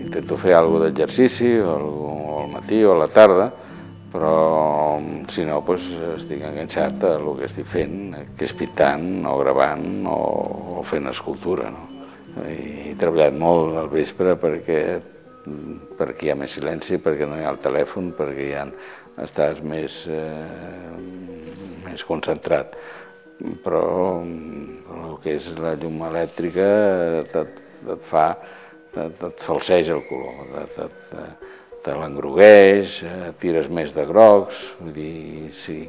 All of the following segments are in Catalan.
Intento fer alguna d'exercici, o al matí o a la tarda, però si no, estic enganxat a el que estic fent, que és pintant o gravant o fent escultura. He treballat molt al vespre perquè hi ha més silenci, perquè no hi ha el telèfon, perquè ja estàs més concentrat. Però el que és la llum elèctrica et falseja el color, te l'engrogueix, tires més de grocs. Vull dir, si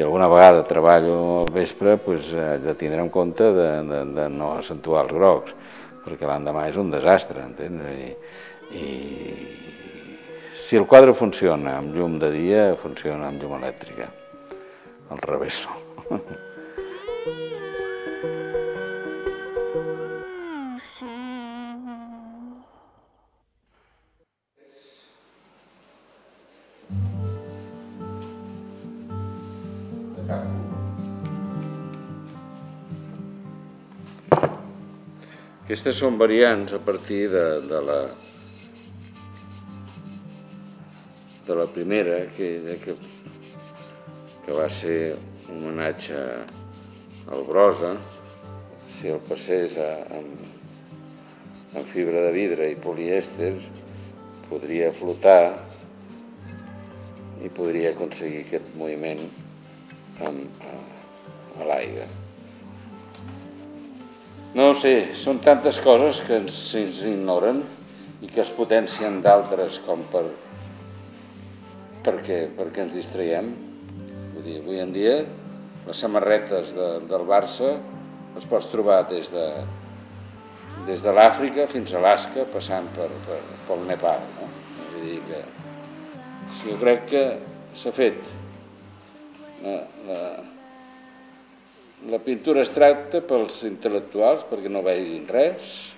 alguna vegada treballo al vespre, he de tindre en compte de no accentuar els grocs, perquè l'endemà és un desastre, entens? I si el quadre funciona amb llum de dia, funciona amb llum elèctrica. Al revés no. Aquestes són variants a partir de la primera, que va ser un homenatge al Brossa. Si el passés en fibra de vidre i polièster, podria flotar i podria aconseguir aquest moviment a l'aigua. No ho sé, són tantes coses que se'ns ignoren i que es potencien d'altres com perquè ens distraiem. Vull dir, avui en dia les samarretes del Barça les pots trobar des de l'Àfrica fins a Alaska, passant pel Nepal. Vull dir que jo crec que s'ha fet. La pintura es tracta pels intel·lectuals, perquè no vegin res,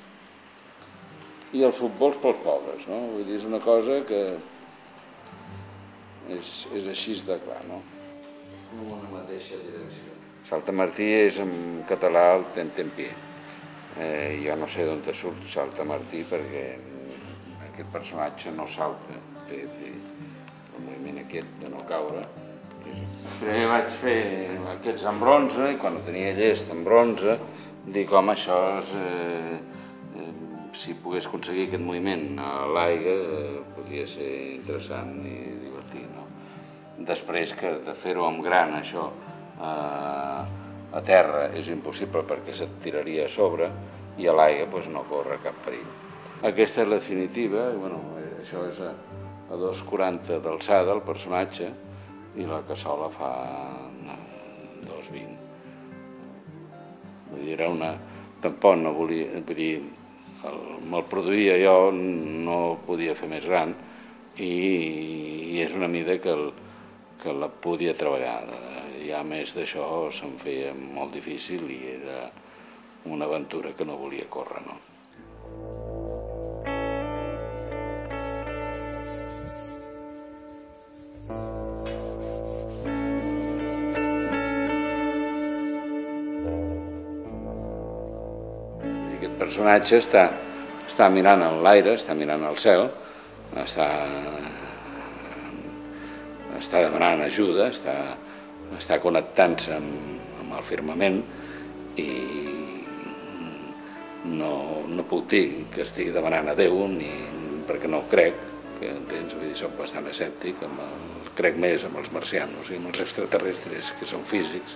i el futbol pels pobres. Vull dir, és una cosa que és així de clar. En una mateixa direcció. Saltamartí és en català el tentempié. Jo no sé d'on surt Saltamartí, perquè aquest personatge no salta, té el moviment aquest de no caure. Primer vaig fer aquests en bronze, i quan tenia llest en bronze, dic, home, això si pogués aconseguir aquest moviment a l'aigua, podria ser interessant i divertit. Després que de fer-ho amb gran, això, a terra és impossible perquè se't tiraria a sobre, i a l'aigua no corre cap perill. Aquesta és la definitiva, això és a 2,40 d'alçada el personatge, i la cassola fa 2,20. Vull dir, era una... Tampoc no volia... Vull dir, me'l produïa jo, no podia fer més gran, i és una mida que la podia treballar. Ja més d'això se'm feia molt difícil i era una aventura que no volia córrer, no? Aquest personatge està mirant en l'aire, està mirant al cel, està demanant ajuda, està connectant-se amb el firmament, i no puc dir que estigui demanant a Déu, perquè no ho crec, que soc bastant escèptic, crec més amb els marcianos i amb els extraterrestres, que són físics,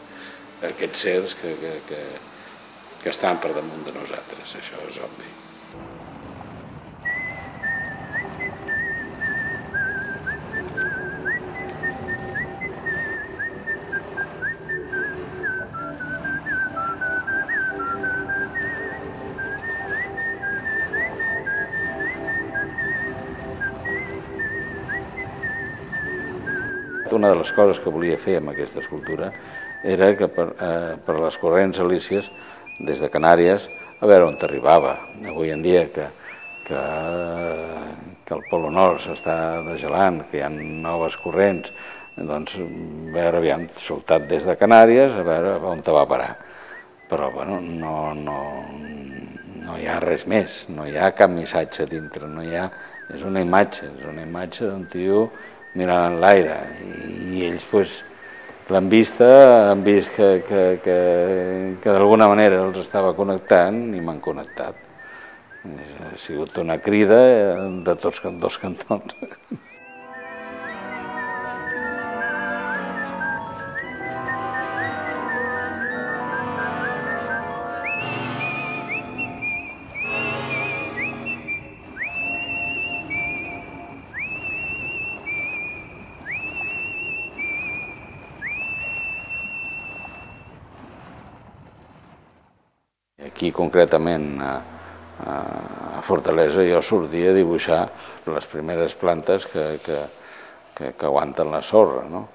aquests sers que estan per damunt de nosaltres, això és obvi. Una de les coses que volia fer amb aquesta escultura era que per les corrents alícies, des de Canàries, a veure on arribava. Avui en dia que el Polo Nord s'està degelant, que hi ha noves corrents, doncs, a veure, aviam, soltat des de Canàries, a veure on te va parar. Però, bueno, no hi ha res més, no hi ha cap missatge dintre, no hi ha... És una imatge d'un tio mirant enlaire, i ells, doncs, l'han vista, han vist que d'alguna manera els estava connectant i m'han connectat. Ha sigut una crida de tots dos cantons. Aquí, concretament, a Fortalesa, jo sortia a dibuixar les primeres plantes que aguanten la sorra, no?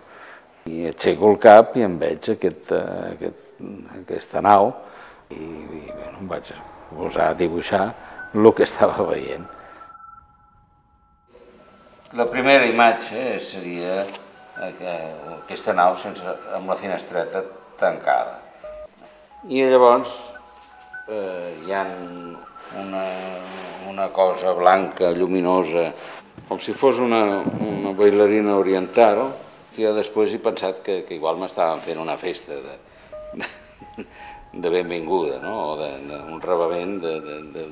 I aixeco el cap i em veig aquesta nau i bueno, em vaig posar a dibuixar el que estava veient. La primera imatge seria aquesta nau amb la finestreta tancada. I llavors hi ha una cosa blanca, lluminosa, com si fos una bailarina oriental, que jo després he pensat que igual m'estaven fent una festa de benvinguda, no? O d'un rebament de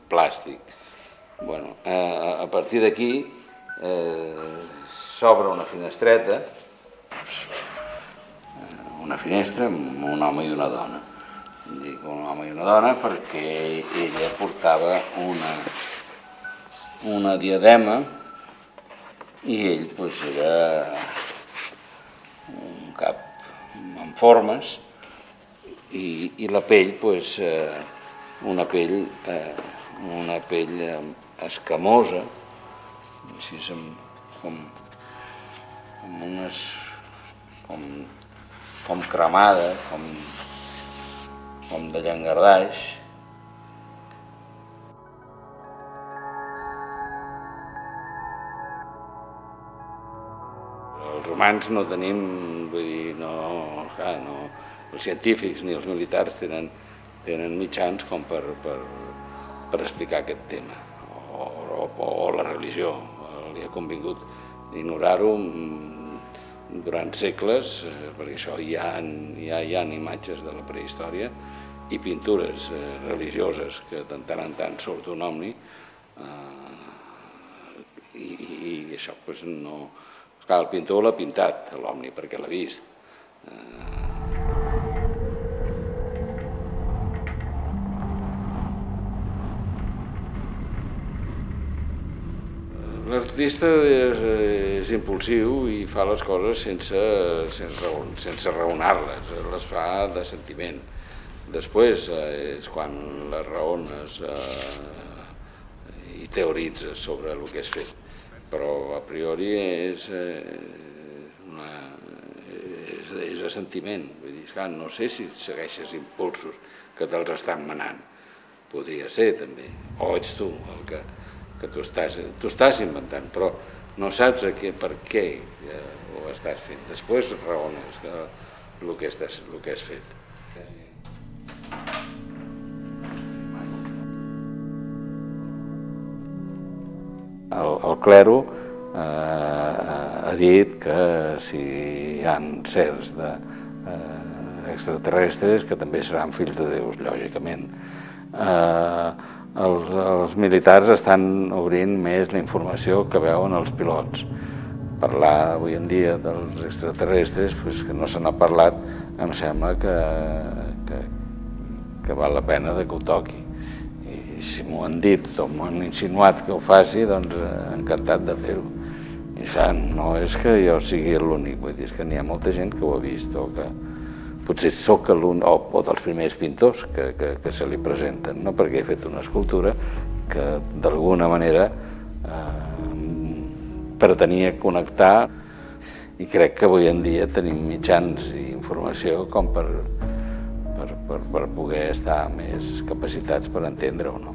plàstic. Bueno, a partir d'aquí s'obre una finestreta, una finestra amb un home i una dona. Dic un home i una dona perquè ella portava una diadema i ell doncs, era un cap amb formes i la pell, doncs, una pell escamosa, així com cremada, com de llangardaix. Els humans no tenim, vull dir, els científics ni els militars tenen mitjans com per explicar aquest tema, o la religió. Li ha convingut ignorar-ho durant segles, perquè això hi ha imatges de la prehistòria i pintures religioses que de tant en tant surt un omni i això doncs no... Clar, el pintor l'ha pintat, l'omni, perquè l'ha vist. L'artista és impulsiu i fa les coses sense raonar-les, les fa de sentiment. Després és quan les raones i teoritzes sobre el que has fet, però a priori és de sentiment. Vull dir, clar, no sé si segueixes impulsos que te'ls estan manant, podria ser també, o ets tu el que t'ho estàs inventant, però no saps per què ho estàs fent. Després raones el que has fet. El clero ha dit que si hi ha certs extraterrestres que també seran fills de Déu, lògicament. Els militars estan obrint més la informació que veuen els pilots. Parlar avui en dia dels extraterrestres, que no se n'ha parlat, em sembla que val la pena que ho toqui. I si m'ho han dit o m'ho han insinuat que ho faci, doncs encantat de fer-ho. I no és que jo sigui l'únic, vull dir que n'hi ha molta gent que ho ha vist o que potser sóc l'únic, o dels primers pintors que se li presenten, no? Perquè he fet una escultura que d'alguna manera pretenia connectar i crec que avui en dia tenim mitjans i informació com per poder estar més capacitats per entendre-ho, no?